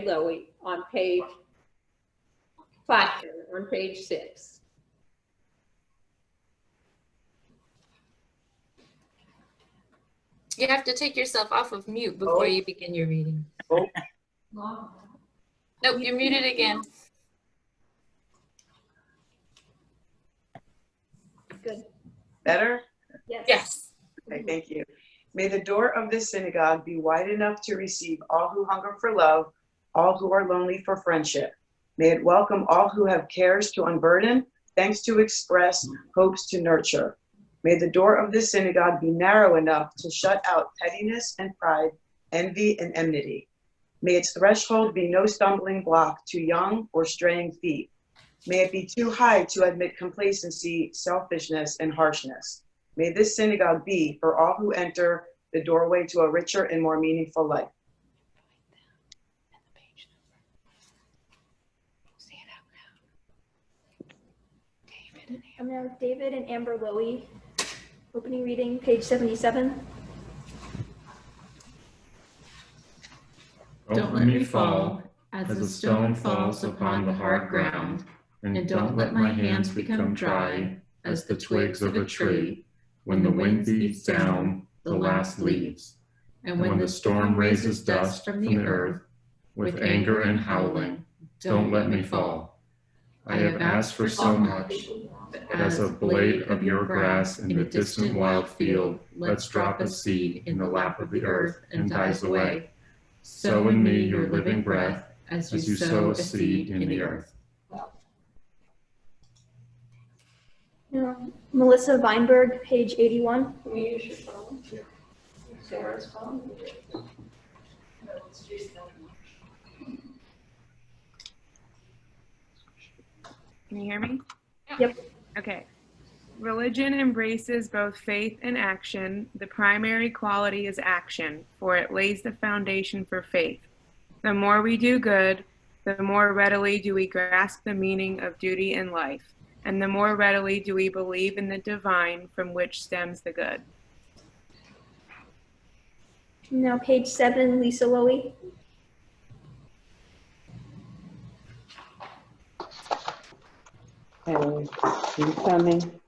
Lowy on page 5, on page 6. You have to take yourself off of mute before you begin your reading. Nope, you're muted again. Good. Better? Yes. Okay, thank you. May the door of this synagogue be wide enough to receive all who hunger for love, all who are lonely for friendship. May it welcome all who have cares to unburden, thanks to express, hopes to nurture. May the door of this synagogue be narrow enough to shut out pettiness and pride, envy and enmity. May its threshold be no stumbling block to young or straying feet. May it be too high to admit complacency, selfishness, and harshness. May this synagogue be for all who enter the doorway to a richer and more meaningful life. I'm now David and Amber Lowy. Opening reading, page 77. Don't let me fall as a stone falls upon the hard ground, and don't let my hands become dry as the twigs of a tree when the wind beats down the last leaves, and when the storm raises dust from the earth with anger and howling. Don't let me fall. I have asked for so much, but as a blade of your grass in the distant wild field lets drop a seed in the lap of the earth and dies away, sow in me your living breath as you sow a seed in the earth. Melissa Weinberg, page 81. Can we use your phone? Sarah's phone? Can you hear me? Yep. Okay. Religion embraces both faith and action. The primary quality is action, for it lays the foundation for faith. The more we do good, the more readily do we grasp the meaning of duty in life, and the more readily do we believe in the divine from which stems the good. Now page 7, Lisa Lowy. And incoming.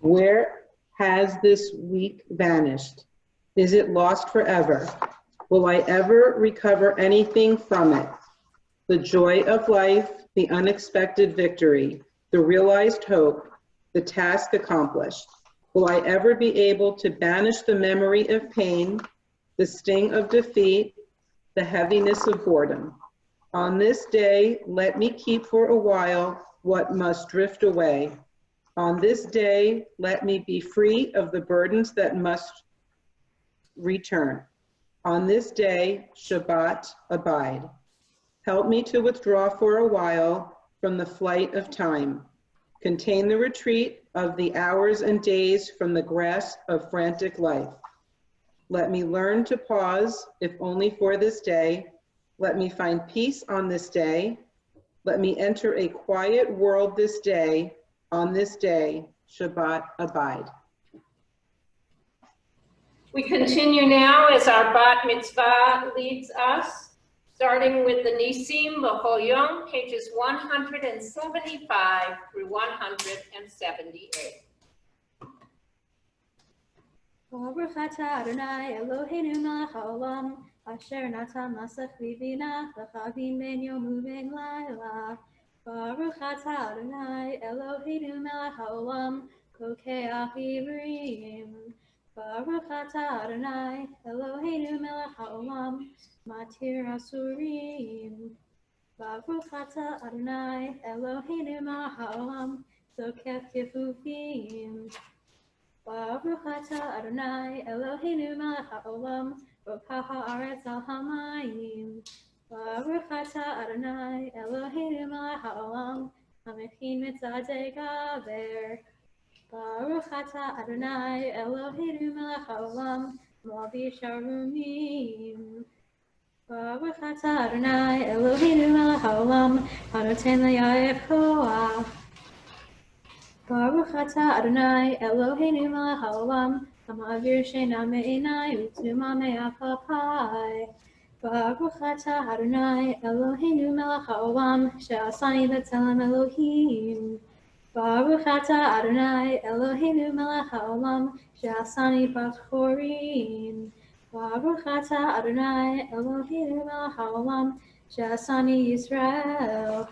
Where has this week vanished? Is it lost forever? Will I ever recover anything from it? The joy of life, the unexpected victory, the realized hope, the task accomplished. Will I ever be able to banish the memory of pain, the sting of defeat, the heaviness of boredom? On this day, let me keep for a while what must drift away. On this day, let me be free of the burdens that must return. On this day, Shabbat, abide. Help me to withdraw for a while from the flight of time. Contain the retreat of the hours and days from the grasp of frantic life. Let me learn to pause, if only for this day. Let me find peace on this day. Let me enter a quiet world this day. On this day, Shabbat, abide. We continue now as our Bat Mitzvah leads us, starting with the Nisim B'Chol Yom, pages 175 through 178. Baruch atah Adonai Eloheinu melech haolam, asher natan lasachli bina v'chavim ben yom u'ben laila. Baruch atah Adonai Eloheinu melech haolam, kokeach ivrim. Baruch atah Adonai Eloheinu melech haolam, matir asurim. Baruch atah Adonai Eloheinu melech haolam, zokef kefufim. Baruch atah Adonai Eloheinu melech haolam, rokach haaretz al hamayim. Baruch atah Adonai Eloheinu melech haolam, hamechin mitzadei gaber. Baruch atah Adonai Eloheinu melech haolam, malbish harumim. Baruch atah Adonai Eloheinu melech haolam, hanoten le'yair koach. Baruch atah Adonai Eloheinu melech haolam, hama'avir sheina me'inai u'tuma me'apapai. Baruch atah Adonai Eloheinu melech haolam she'asani b'tzelem Elohim. Baruch atah Adonai Eloheinu melech haolam she'asani bat chorin. Baruch atah Adonai Eloheinu melech haolam she'asani Yisrael.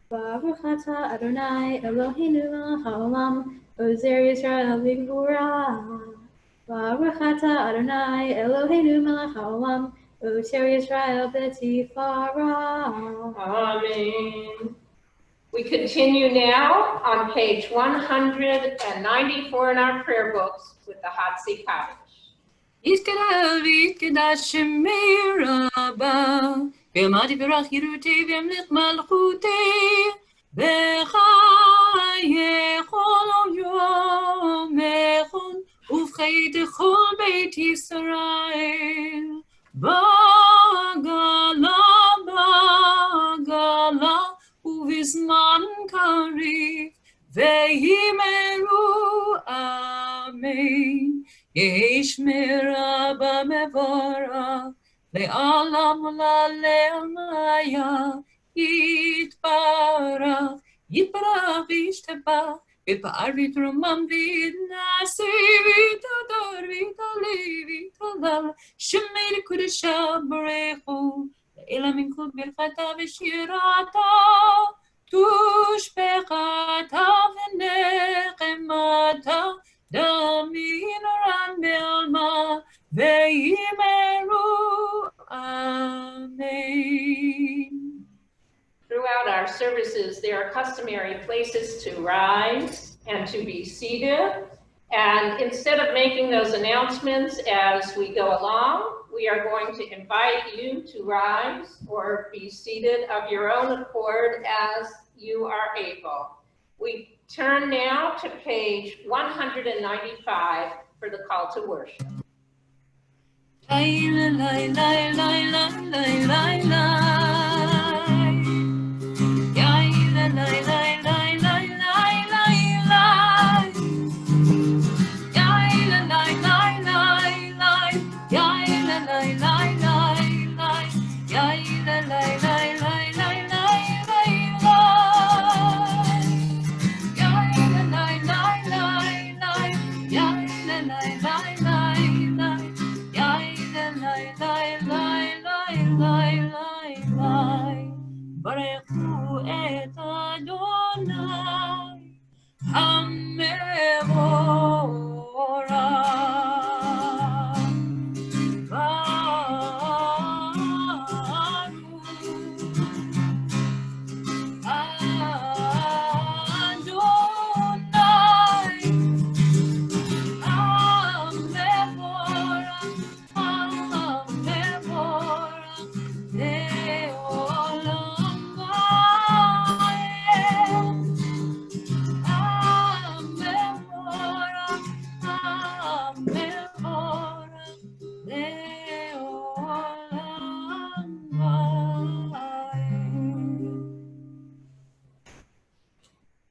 Baruch atah Adonai Eloheinu melech haolam ozer Yisrael b'gvura. Baruch atah Adonai Eloheinu melech haolam ozer Yisrael b'tifara. Amen. We continue now on page 194 in our prayer books with the Hatzi Kaddish. יתקרא ויתקדש שמי רבה, ואמרתי יברך ירותי וימלך מלכותי, בחיי כל יומכם, ובחיי כל בית ישראל. בגלה, ובזמן קריב, ויאמרו אמן. יהי שמירה במבורך, לעולם ולעלמיה, יתברך, יתברך וישתבח, ופאר ויתרומם ויתנשא, ויתהדר ויתעלה ויתהלל, שמי לקודשה ברכו, לעילה מן כל ברכתה ושירתה, תושבחתה ונחמתה, דמין רן בעלמה, ויאמרו אמן. Throughout our services, there are customary places to rise and to be seated. And instead of making those announcements as we go along, we are going to invite you to rise or be seated of your own accord as you are able. We turn now to page 195 for the call to worship. ברכו את אדוני המבורך.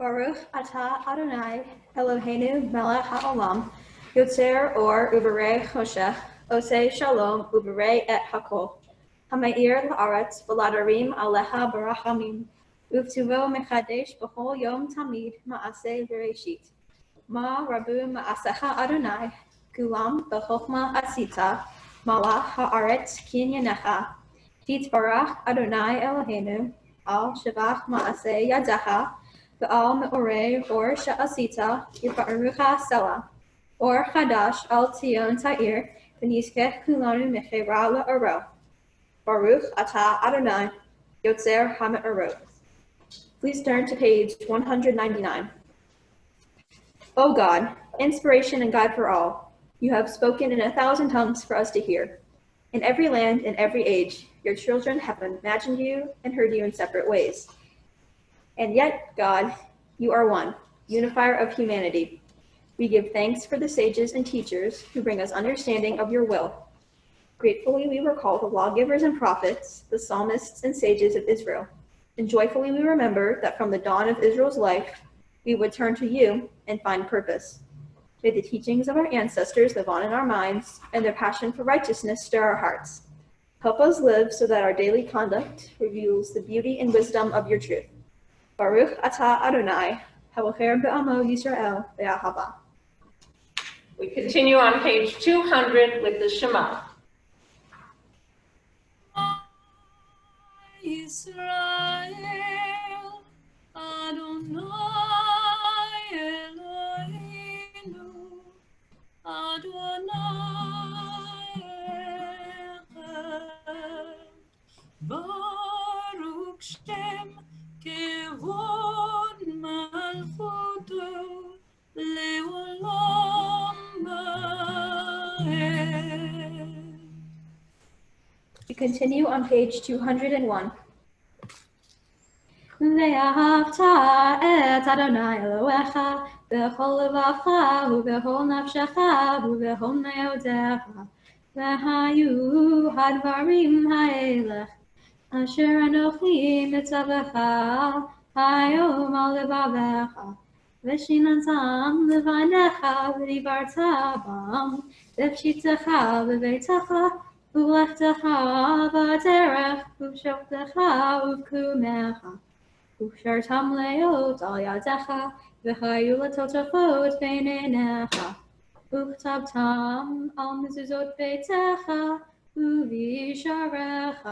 Baruch atah Adonai Eloheinu melech haolam yotzer or uberei choshech osei shalom uberei et hakol hameir la'aretz v'ladarim alecha barachamim uvtuvo mechadesh b'chol yom tamid ma'aseh v'reishit ma rabu ma'asecha Adonai kulam b'chochma asita malach ha'aretz kinyanecha titbarach Adonai Eloheinu al shavach ma'aseh yadecha Ba'al me'orei or sha'asita yiba'arucha sela or chadash al tion ta'ir v'nizkeh kulanu mechera la'aro. Baruch atah Adonai yotzer ha'me'orot. Please turn to page 199. O God, inspiration and guide for all, you have spoken in 1,000 tongues for us to hear. In every land and every age, your children have imagined you and heard you in separate ways. And yet, God, you are one, unifier of humanity. We give thanks for the sages and teachers who bring us understanding of your will. Gratefully, we recall the lawgivers and prophets, the psalmists and sages of Israel. And joyfully, we remember that from the dawn of Israel's life, we would turn to you and find purpose. May the teachings of our ancestors live on in our minds, and their passion for righteousness stir our hearts. Help us live so that our daily conduct reveals the beauty and wisdom of your truth. Baruch atah Adonai, habocher be'amo Yisrael be'ahava. We continue on page 200 with the Shema. Yisrael, Adonai Eloheinu, Adonai Echad, Baruch Shem Kevod Malchuto Leolam Va'ed. We continue on page 201. ואהבת את אדוני אלוהיך בכל לבבך ובכל נפשך ובכל מאודך, והיו הדברים האלה אשר אנוכי מצווך היום על לבבך, ושיננתם לבניך ודיברת בם בפשיטך בביתך ובלכתך בדרך ובשבתך ובקומך, ושרתם להיות על ידיך, והיו לטוטפות בין עיניך, וכתבתם על מזוזות ביתך ובשעריך,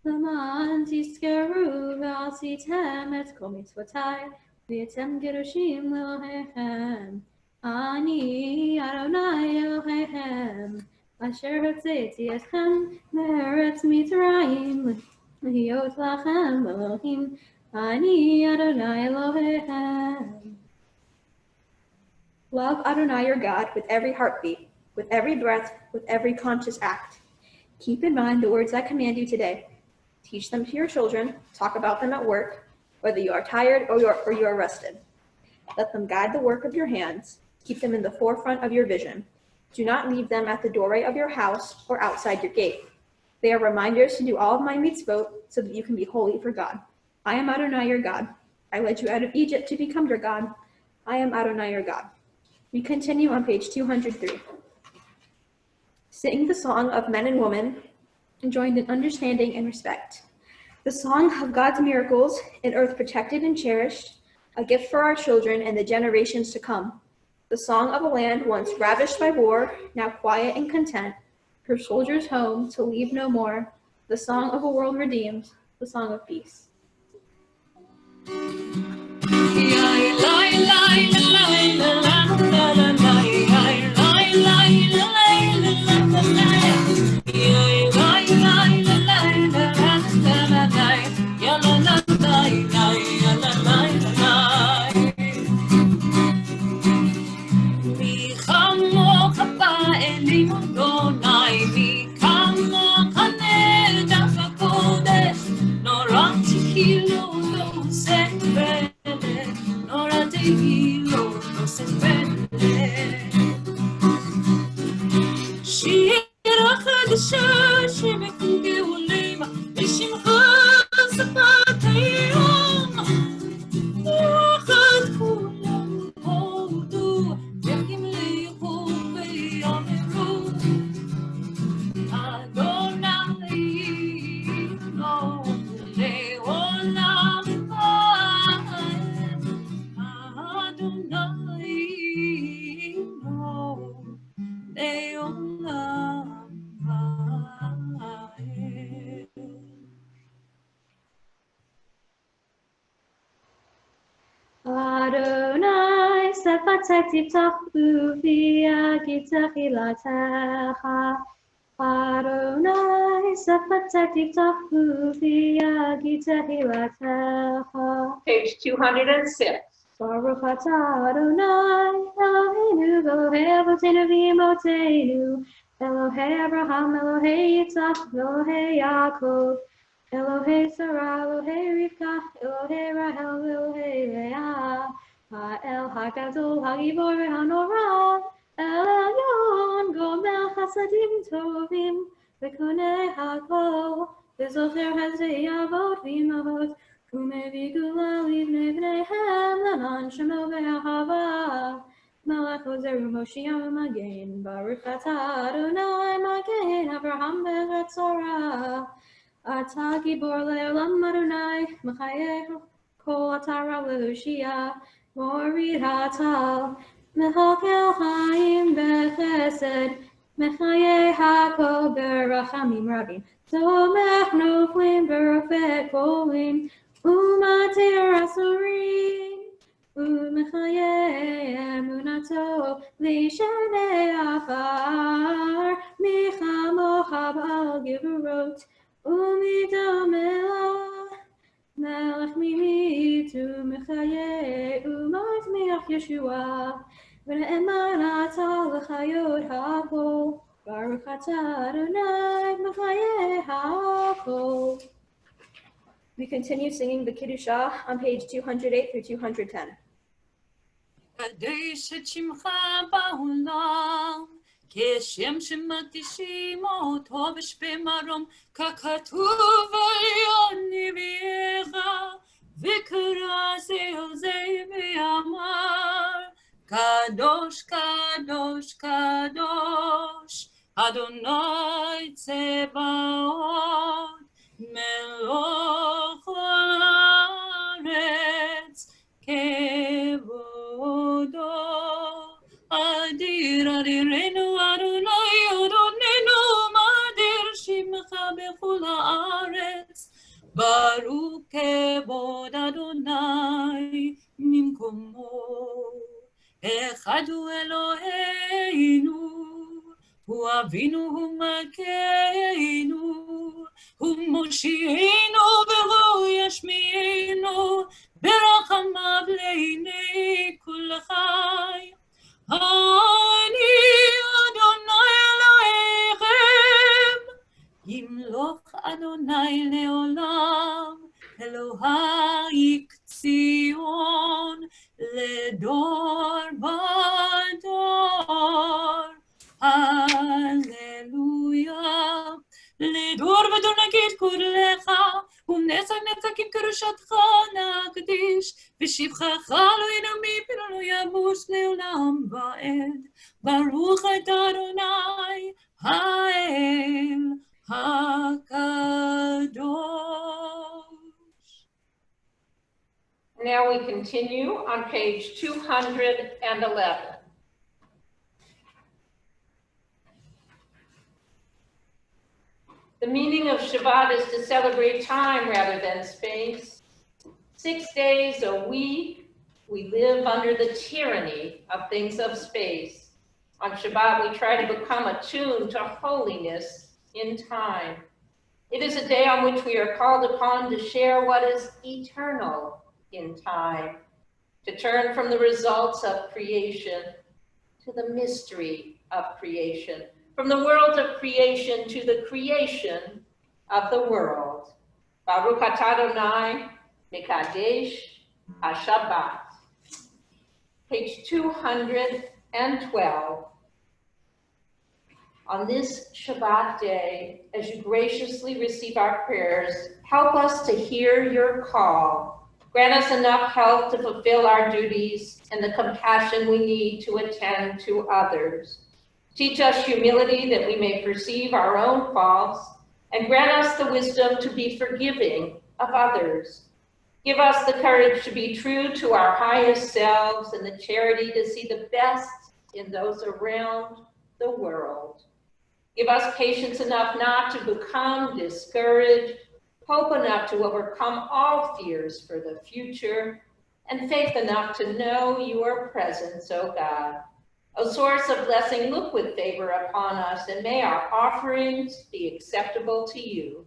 למען תזכרו ועשיתם את כל מצוותיי, והייתם קדושים לאלוהיכם. אני אדוני אלוהיכם, אשר הוצאתי אתכם מארץ מצרים, להיות לכם אלוהים. Ani Adonai Elohim. Love Adonai your God with every heartbeat, with every breath, with every conscious act. Keep in mind the words I command you today. Teach them to your children, talk about them at work, whether you are tired or you are rested. Let them guide the work of your hands. Keep them in the forefront of your vision. Do not leave them at the doorway of your house or outside your gate. They are reminders to do all of my mitzvot so that you can be holy for God. I am Adonai your God. I led you out of Egypt to become your God. I am Adonai your God. We continue on page 203. Sing the song of men and women, joined in understanding and respect. The song of God's miracles, an earth protected and cherished, a gift for our children and the generations to come. The song of a land once ravished by war, now quiet and content, her soldiers home to leave no more. The song of a world redeemed, the song of peace. Adonai, sefatek tiftach uvi agitach ilatecha. Adonai, sefatek tiftach uvi agitach ilatecha. Page 206. Baruch atah Adonai, Eloheinu, Elohei Avotenu v'imotenu, Elohei Abraham, Elohei Yitzchak, Elohei Yaakov, Elohei Sarah, Elohei Rivka, Elohei Rahel, Elohei Leah, Ha'el HaGadol, HaGibor v'Hanora, El Elyon, Gomel Chasadim Tovim, V'konei HaKol, V'zocher Hazei Avot v'imahot, Umevi Gula Livnei Bneihem, Leman Shemo V'Ahava, Melech Ozer Moshiach Magen, Baruch Atah Adonai Magen, Avraham Be'etzorah. Atah Gibor Le'olam Adonai, Mechayech Kol Atara Lehushia, Morid Atah, Mechakel Chaim Bechesed, Mechayeh HaKol Berachamim Rabim, Tomech Noflim Berofet Kolim, Umatir Asurim. ומחיי אמונתו לשני עפר, מחמוך בעל גבורות ומדמלה, מלך מלית ומחיי ומצמיח ישועה, ונאמן אתה לחיות הכל, ברוך אתה אדוני מחיי הכל. We continue singing the Kiddushah on page 208 through 210. קדש את שמך בעולם, כשם שמקדישים אותו בשפי מרום, ככתוב על נביאך, וקרא זה אל זה ואמר, קדוש, קדוש, קדוש, אדוני צבאות, מלוך הארץ, כבודו. אדיר אדירנו אדוני אדוננו, מאדיר שמך בכל הארץ, ברוך כבוד אדוני ממקומו. אחד הוא אלוהינו, הוא אבינו הוא מלכנו, הוא מושיענו והוא ישמיענו, ברחמיו לעיני כל חי. אני אדוני אלוהיכם, ימלוך אדוני לעולם, אלוהי ציון לדור ודור. הללויה. לדור ודור נגיד כולך, ונצח נצחים קדושתך נקדיש, ושבחך לא ינמי ולא לא ימוש לעולם ועד. ברוך את אדוני האל הקדוש. Now we continue on page 211. The meaning of Shabbat is to celebrate time rather than space. 6 days a week, we live under the tyranny of things of space. On Shabbat, we try to become attuned to holiness in time. It is a day on which we are called upon to share what is eternal in time, to turn from the results of creation to the mystery of creation, from the world of creation to the creation of the world. Baruch atah Adonai mekadesh ha-Shabbat. Page 212. On this Shabbat day, as you graciously receive our prayers, help us to hear your call. Grant us enough health to fulfill our duties and the compassion we need to attend to others. Teach us humility that we may perceive our own faults, and grant us the wisdom to be forgiving of others. Give us the courage to be true to our highest selves and the charity to see the best in those around the world. Give us patience enough not to become discouraged, hope enough to overcome all fears for the future, and faith enough to know your presence, O God. O source of blessing, look with favor upon us, and may our offerings be acceptable to you.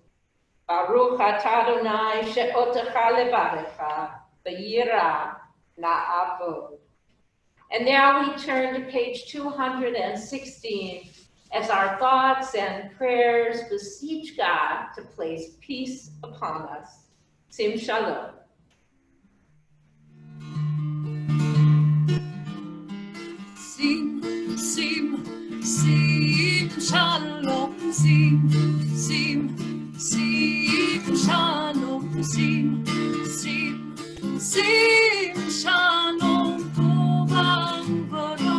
Baruch atah Adonai she'otecha levarecha v'yira na'avod. And now we turn to page 216 as our thoughts and prayers beseech God to place peace upon us. Sim shalom. Sim, sim, sim shalom, sim, sim, sim shalom, sim, sim, sim shalom, tovam v'ro.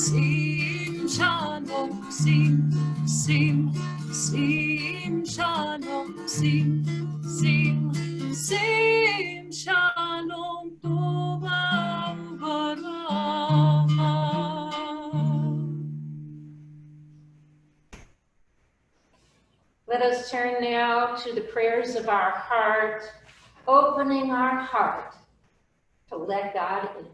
sim shalom, sim, sim, sim shalom, sim, sim, sim shalom, tova u'baracha. Let us turn now to the prayers of our heart, opening our heart to let God in.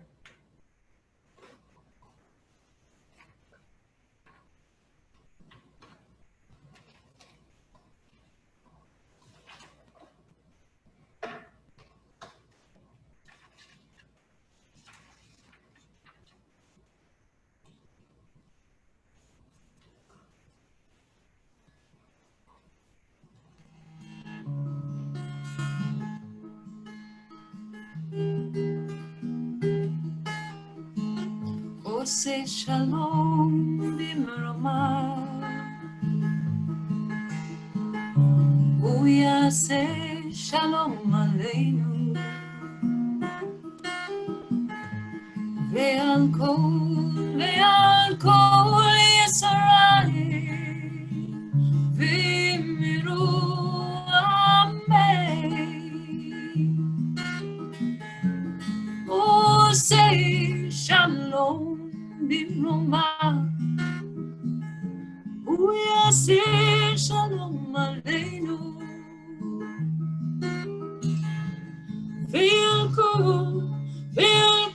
עושה שלום במרומיו, הוא יעשה שלום עלינו, ועל כל ישראל, ואמרו אמן. עושה שלום במרומיו, הוא יעשה שלום עלינו, ועל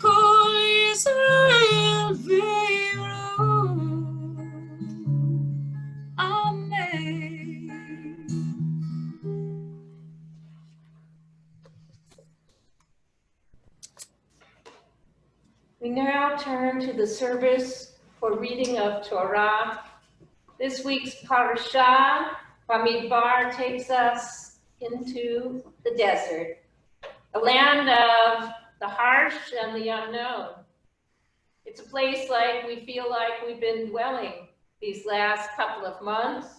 כל ישראל ויראו אמן. We now turn to the service for reading of Torah. This week's parashah, Bamidbar, takes us into the desert, the land of the harsh and the unknown. It's a place like we feel like we've been dwelling these last couple of months.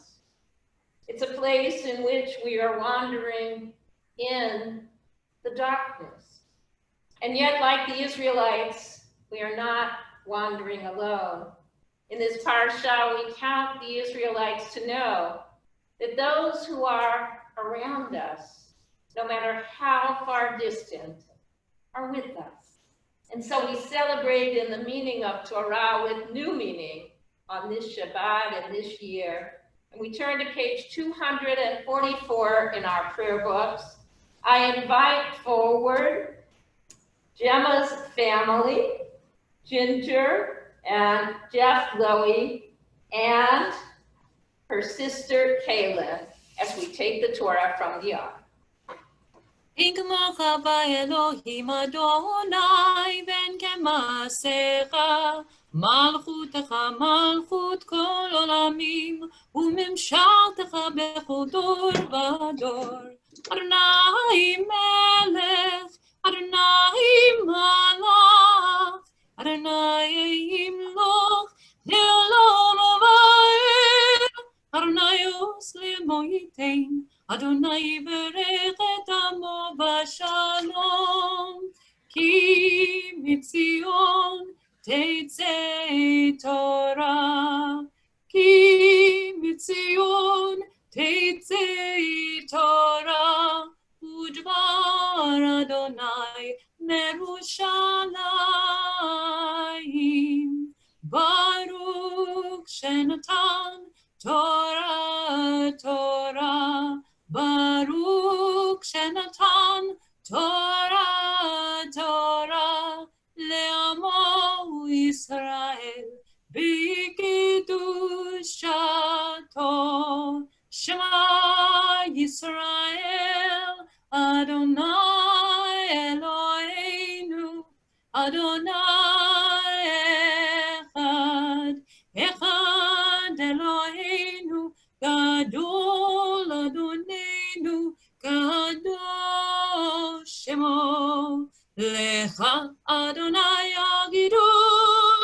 It's a place in which we are wandering in the darkness. And yet, like the Israelites, we are not wandering alone. In this parashah, we count the Israelites to know that those who are around us, no matter how far distant, are with us. And so we celebrate in the meaning of Torah with new meaning on this Shabbat and this year. And we turn to page 244 in our prayer books. I invite forward Gemma's family, Ginger and Jeff Lowy, and her sister Kaylin, as we take the Torah from the ark. כמוך באלוהים אדוני בן כמעשיך, מלכותך מלכות כל עולמים, וממשלתך בכל דור ודור. אדוני מלך, אדוני מלך, אדוני ימלוך לעולם ועד, אדוני יוסלמו ייתן, אדוני יברך את עמו בשלום, כי מציון תצא תורה, כי מציון תצא תורה, ודבר אדוני מירושלים. ברוך שנתן תורה תורה, ברוך שנתן תורה תורה, לעמו ישראל בקדושתו. שמע ישראל, אדוני אלוהינו, אדוני אחד, אחד אלוהינו, גדול אדוננו, קדוש שמו. לך אדוני הגדול,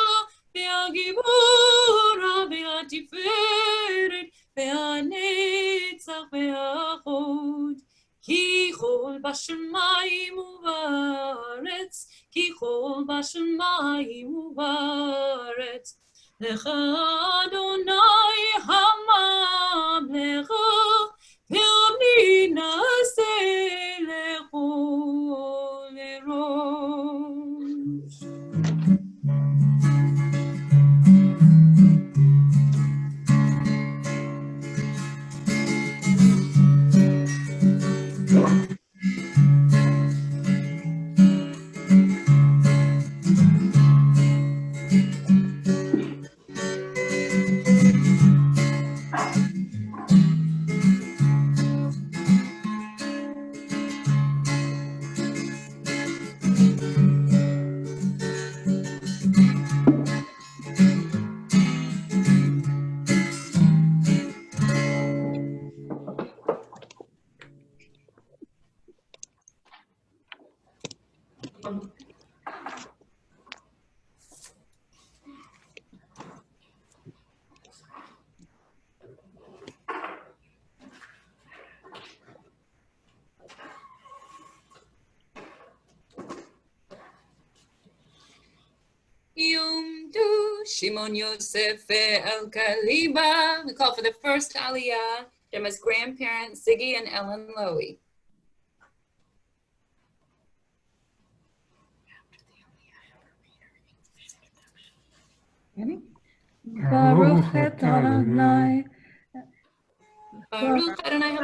והגיבורה והתפארת, והנצח והחוד. כי כל בשמיים ובארץ, כי כל בשמיים ובארץ, לך אדוני הממלכה, ואני נעשה לכל לראש. Yomdu Shimon Yosef El Kaliba. We call for the first Aliyah. Gemma's grandparents, Ziggy and Ellen Lowy. Baruch et Adonai. Baruch Adonai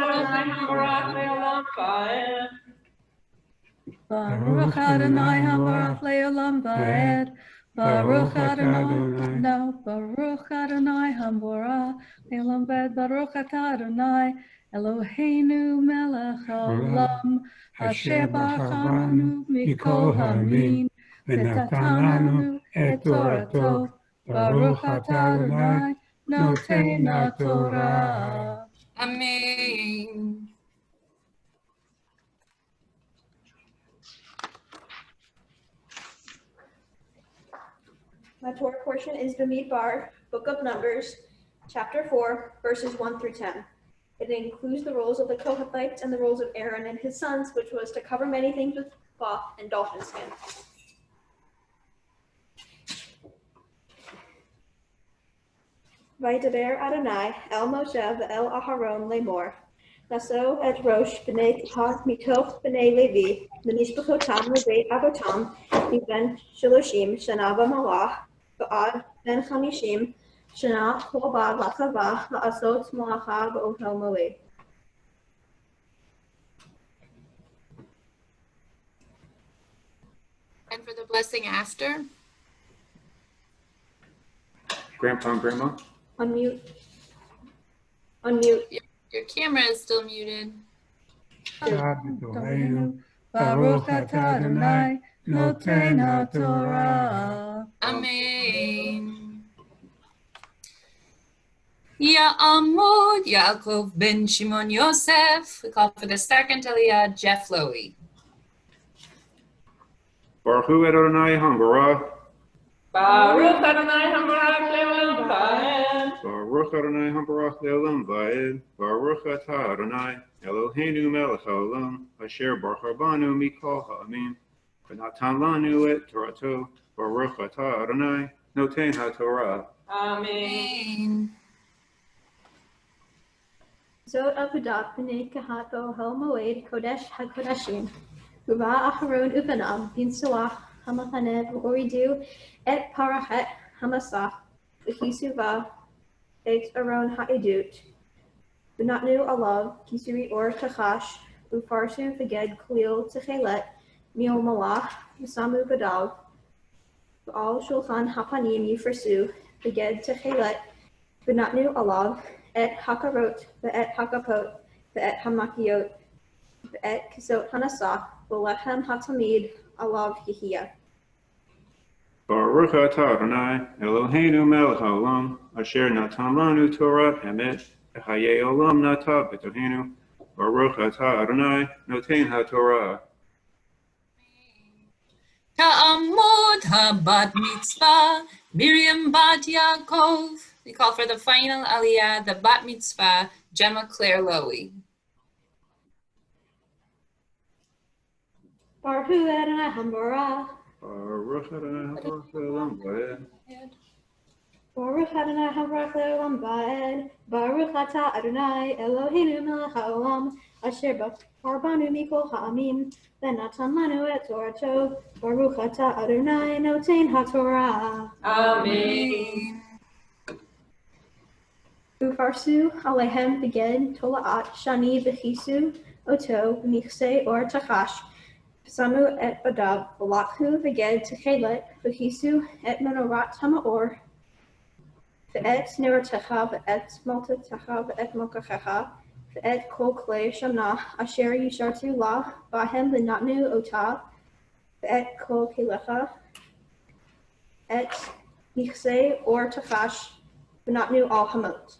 Baruch Adonai Habarach Leolam Vaed. Baruch Adonai. No, Baruch Adonai Habarach Leolam Vaed. Baruch Adonai Eloheinu Melech Haolam. Asher Bachanu Mikol Hamin. V'natan et Torato. Baruch Adonai Noten HaTorah. Amen. My Torah portion is Bamidbar, Book of Numbers, chapter 4, verses 1 through 10. It includes the roles of the Kohathites and the roles of Aaron and his sons, which was to cover many things with cloth and dolphin skin. Vaydaber Adonai el Moshe ve'el Aharon lemor. Naso et Rosh b'nei Kehat mitoch b'nei Levi, v'nishpachotam lebeit avotam, miben shaloshim shana v'malach, v'ad ben chamishim shana kol bad lachava la'asot malacha b'ohel moed. And for the blessing after? Grandpa and Grandma. Unmute. Unmute. Your camera is still muted. Baruch Adonai Noten HaTorah. Amen. Ya'amud Yaakov ben Shimon Yosef. We call for the second Aliyah, Jeff Lowy. Baruch Hu Adonai Hambara. Baruch Adonai Habarach Leolam Vaed. Baruch Adonai Hambara Leolam Vaed. Baruch Atah Adonai Eloheinu Melech Haolam. Asher Baruch Rabanu Mikol Ha'amin. V'natan lanu et Torato. Baruch Atah Adonai Noten HaTorah. Amen. Zot Avudat b'nei Kehat b'ohel moed Kodesh HaKodashim. Uva Aharon Upanam bin Salach Hamachaneh V'oridu et Parachet Hamasach V'kisuva et Aron Ha'edut V'natnu Alav Kisuri Or Tachash Ufarsu V'ged Khalil Techelet Mil Malach V'samu Badav V'al Shulchan Hapanim Yifrasu V'ged Techelet V'natnu Alav et Hakarot V'et Hakapot V'et Hamakiot V'et Kisot Hanasach V'lechem Hatamid Alav Yehiyah. Baruch Atah Adonai Eloheinu Melech Haolam. Asher natan lanu Torah Emet. Hayei Olam Nata B'tohenu. Baruch Atah Adonai Noten HaTorah. Ta'amud Habat Mitzvah, Miriam Bat Yaakov. We call for the final Aliyah, the Bat Mitzvah, Gemma Claire Lowy. Baruch Hu Adonai Hambara. Baruch Adonai Hambara Leolam Vaed. Baruch Baruch Adonai Havarach Le'olam Va'ed. Baruch Atah Adonai Eloheinu Melech HaOlam Asher Banu Mikol Ha'amim V'natan Lanu Et Torato. Baruch Atah Adonai Notein HaTorah. Amen. Ufarsu Alehem Beged Tola'at Shani V'chisu Oto V'michse Or Takash. Samu et Badav V'lakhu V'ged Techelet V'chisu et Menorat Hamaor. Ve'et Nerotecha ve'et Maltetecha ve'et Mokachecha ve'et Kol Klei Shana Asher Yishartu La Bahem V'natnu Ota ve'et Kol Kelecha et Nichse Or Tachash V'natnu Al Hamot.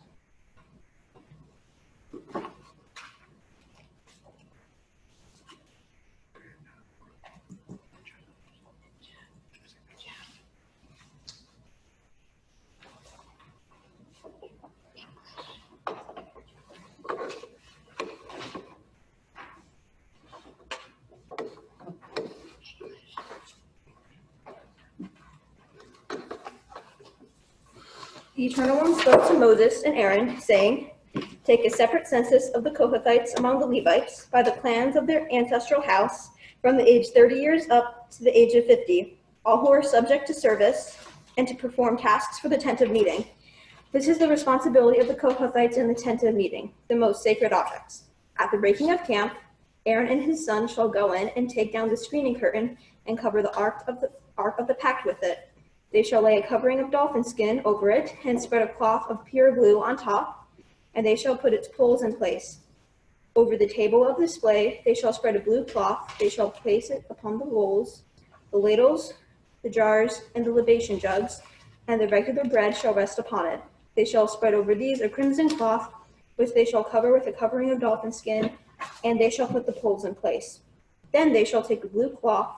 The Eternal One spoke to Moses and Aaron, saying, "Take a separate census of the Kohathites among the Levites by the clans of their ancestral house, from the age 30 years up to the age of 50, all who are subject to service and to perform tasks for the tent of meeting. This is the responsibility of the Kohathites in the tent of meeting, the most sacred objects. At the breaking of camp, Aaron and his son shall go in and take down the screening curtain and cover the ark of the pact with it. They shall lay a covering of dolphin skin over it and spread a cloth of pure blue on top, and they shall put its poles in place. Over the table of display they shall spread a blue cloth. They shall place it upon the bowls, the ladles, the jars, and the libation jugs, and the regular bread shall rest upon it. They shall spread over these a crimson cloth, which they shall cover with a covering of dolphin skin, and they shall put the poles in place. Then they shall take a blue cloth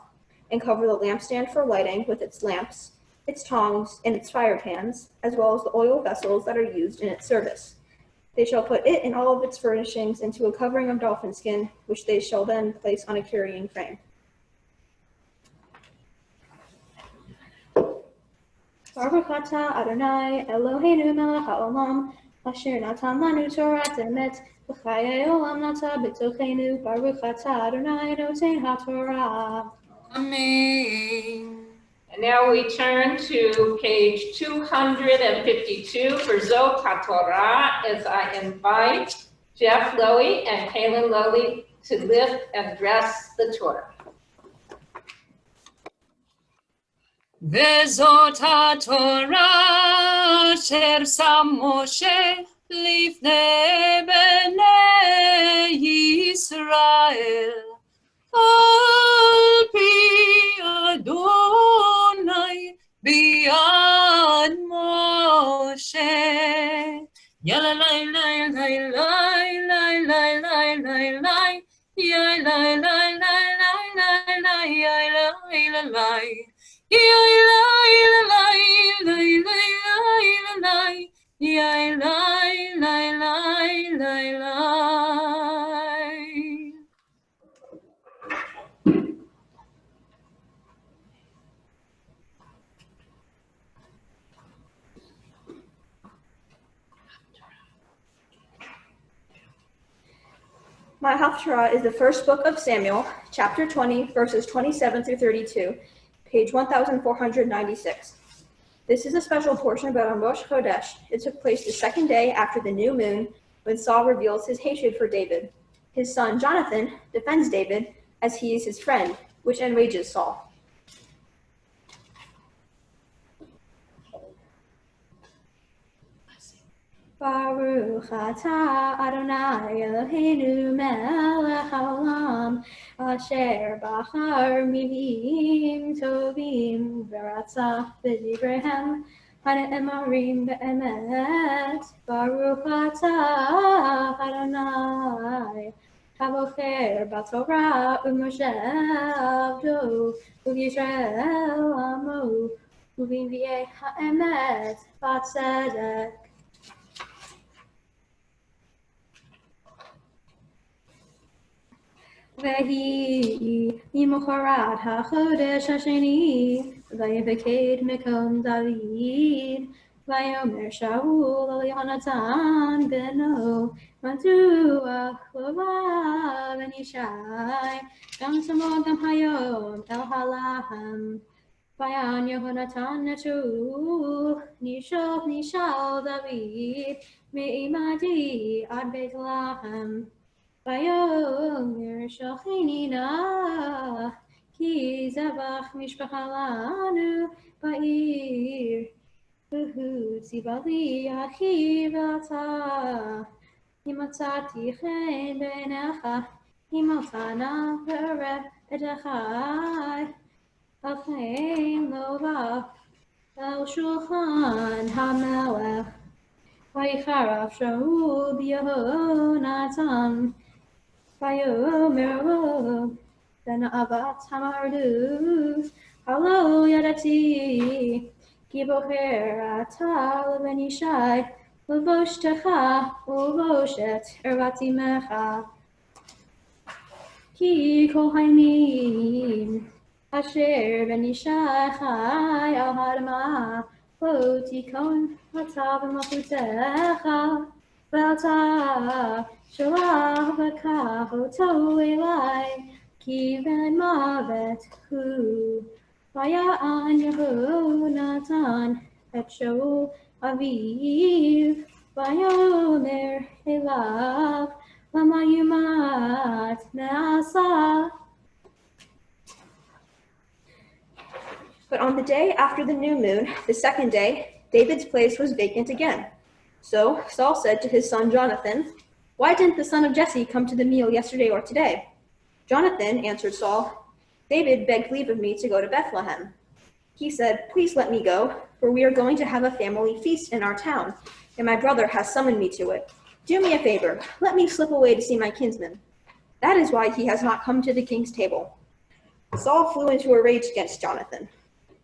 and cover the lampstand for lighting with its lamps, its tongs, and its fire pans, as well as the oil vessels that are used in its service. They shall put it and all of its furnishings into a covering of dolphin skin, which they shall then place on a carrying frame." Baruch atah Adonai Eloheinu melech haolam asher natan lanu Torat emet v'chayei olam nata b'tochenu. Baruch atah Adonai notein haTorah. Amen. And now we turn to page 252 for Zot HaTorah, as I invite Jeff Lowy and Kaylin Lowy to lift and dress the Torah. וזאת התורה אשר שם משה לפני בני ישראל, על פי אדוני ביד משה. יאללה לי לי לי לי לי לי לי לי לי, יאללה לי לי לי לי יאללה לי לי. My Haftarah is the first book of Samuel, chapter 20, verses 27 through 32, page 1496. This is a special portion about Rosh Chodesh. It took place the second day after the new moon, when Saul reveals his hatred for David. His son Jonathan defends David as he is his friend, which enrages Saul. Baruch atah Adonai Eloheinu melech haolam asher bachar mivim tovim v'ratzach b'divrehem hana'emarim be'emet. Baruch atah Adonai havocher b'torah u'moshe avdo u'yisrael amo u'v'nvi'eh ha'emet v'tzedek. Vehi imocharad hachodesh hasheni vayivaked mekom David Vayomer Shaul el Yonatan beno Madua Chlorav and Yishai Gam Samo Gam Hayom El Halaham Vayan Yehonatan Netu Nishal David Me'imadi Ad Beit Lahem Vayomer Shochinina Ki Zabach Mishpacha Lanu Ba'ir Tzibali Achi V'ata Himatzati Chen B'necha Himotana V'ereh Edechai Achein Lova El Shulchan HaMelech Vayicharaf Shaul B'Yehonatan Vayomer Avat Hamardus Halo Yadati Gibocher Atal Benishai Uvoshtecha Uvoshet Ervati Mecha Ki Kohanim Asher Benishai Chai Al Hadma Lotikon Atav Mafutecha Vata Shalach V'Kach Oto Elai Ki Ben Mavet Hu Vaya'an Yehonatan Et Shaul Aviv Vayomer Elav Lama Yumat Me'asa. But on the day after the new moon, the second day, David's place was vacant again. So Saul said to his son Jonathan, "Why didn't the son of Jesse come to the meal yesterday or today?" Jonathan answered Saul, "David begged leave of me to go to Bethlehem. He said, 'Please let me go, for we are going to have a family feast in our town, and my brother has summoned me to it. Do me a favor, let me slip away to see my kinsman.' That is why he has not come to the king's table." Saul flew into a rage against Jonathan.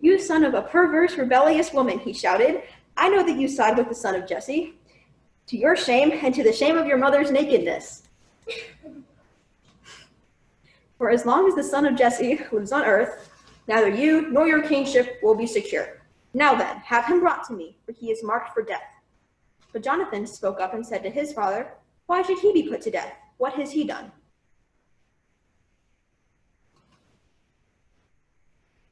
"You son of a perverse, rebellious woman," he shouted. "I know that you side with the son of Jesse, to your shame and to the shame of your mother's nakedness. For as long as the son of Jesse lives on earth, neither you nor your kingship will be secure. Now then, have him brought to me, for he is marked for death." But Jonathan spoke up and said to his father, "Why should he be put to death? What has he done?"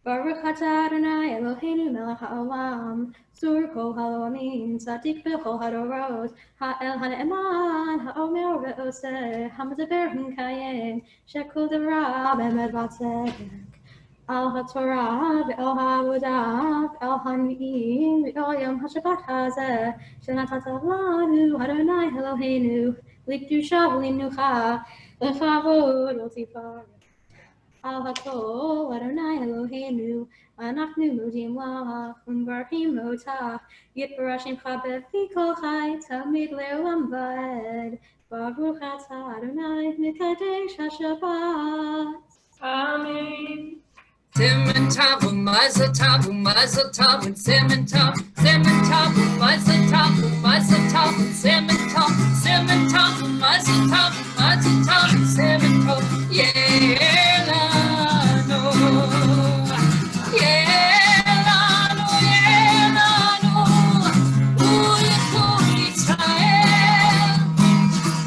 Baruch atah Adonai Eloheinu melech haolam, zur kol ha'olamim, tzadik b'chol hadorot, ha'el ha'ne'eman, ha'omer ve'oseh, ha'medaber h'mkayem, shekol devrav emet v'tzedek, al ha'torah ve'al ha'avodah, al ha'ni'im ve'al yom ha'shabbat hazeh, shenatata lanu Adonai Eloheinu, likdusha v'limnucha, l'chavod v'tifaret. Al hakol Adonai Eloheinu, anachnu modim lach, umbarchim otach, yitbarashim befi kol chai, tamid le'olam va'ed, baruch atah Adonai mekadesh haShabbat. Amen. Simmen tavu, mazel tavu, mazel tavu, simmen tavu, mazel tavu, mazel tavu, simmen tavu, mazel tavu, simmen tavu, yelano, yelano, yelano, ulikul Yisrael,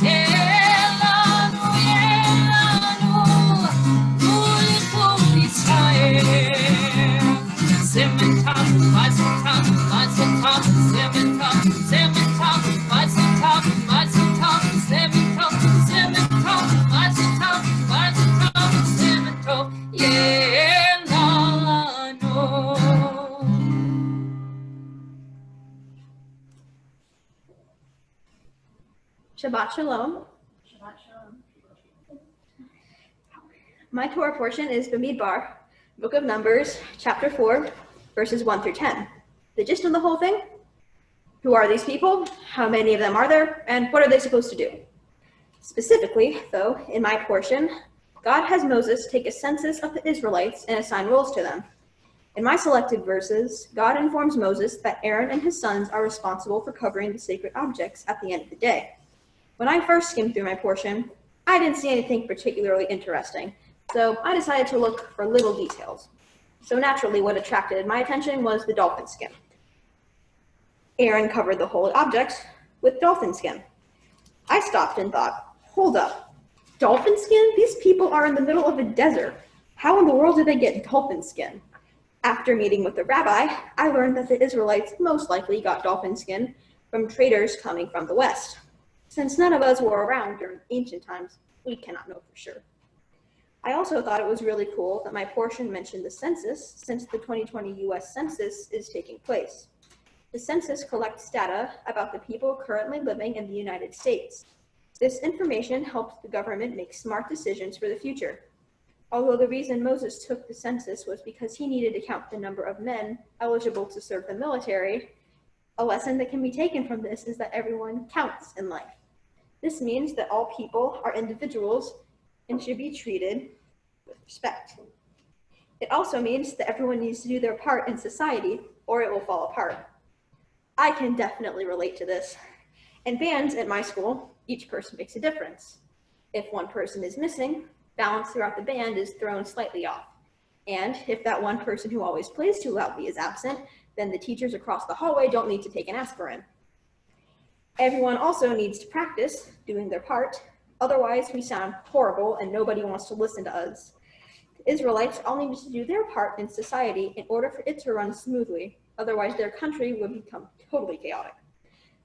yelano, yelano, ulikul Yisrael. Simmen tavu, mazel tavu, mazel tavu, simmen tavu, mazel tavu, mazel tavu, simmen tavu, mazel tavu, simmen tavu, yelano. Shabbat Shalom. My Torah portion is Bamidbar, Book of Numbers, chapter 4, verses 1 through 10. The gist of the whole thing? Who are these people? How many of them are there? And what are they supposed to do? Specifically, though, in my portion, God has Moses take a census of the Israelites and assign roles to them. In my selected verses, God informs Moses that Aaron and his sons are responsible for covering the sacred objects at the end of the day. When I first skimmed through my portion, I didn't see anything particularly interesting, so I decided to look for little details. So naturally, what attracted my attention was the dolphin skin. Aaron covered the whole object with dolphin skin. I stopped and thought, hold up, dolphin skin? These people are in the middle of a desert. How in the world did they get dolphin skin? After meeting with the rabbi, I learned that the Israelites most likely got dolphin skin from traders coming from the West. Since none of us were around during ancient times, we cannot know for sure. I also thought it was really cool that my portion mentioned the census, since the 2020 US Census is taking place. The census collects data about the people currently living in the United States. This information helps the government make smart decisions for the future. Although the reason Moses took the census was because he needed to count the number of men eligible to serve the military, a lesson that can be taken from this is that everyone counts in life. This means that all people are individuals and should be treated with respect. It also means that everyone needs to do their part in society or it will fall apart. I can definitely relate to this. In bands at my school, each person makes a difference. If one person is missing, balance throughout the band is thrown slightly off. And if that one person who always plays too loudly is absent, then the teachers across the hallway don't need to take an aspirin. Everyone also needs to practice doing their part, otherwise we sound horrible and nobody wants to listen to us. The Israelites all needed to do their part in society in order for it to run smoothly, otherwise their country would become totally chaotic.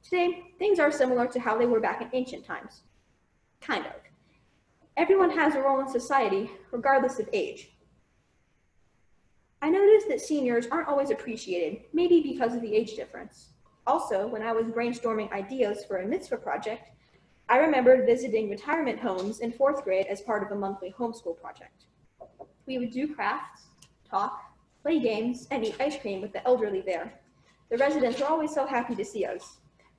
Today, things are similar to how they were back in ancient times. Kind of. Everyone has a role in society, regardless of age. I noticed that seniors aren't always appreciated, maybe because of the age difference. Also, when I was brainstorming ideas for a mitzvah project, I remembered visiting retirement homes in 4th grade as part of a monthly homeschool project. We would do crafts, talk, play games, and eat ice cream with the elderly there. The residents were always so happy to see us.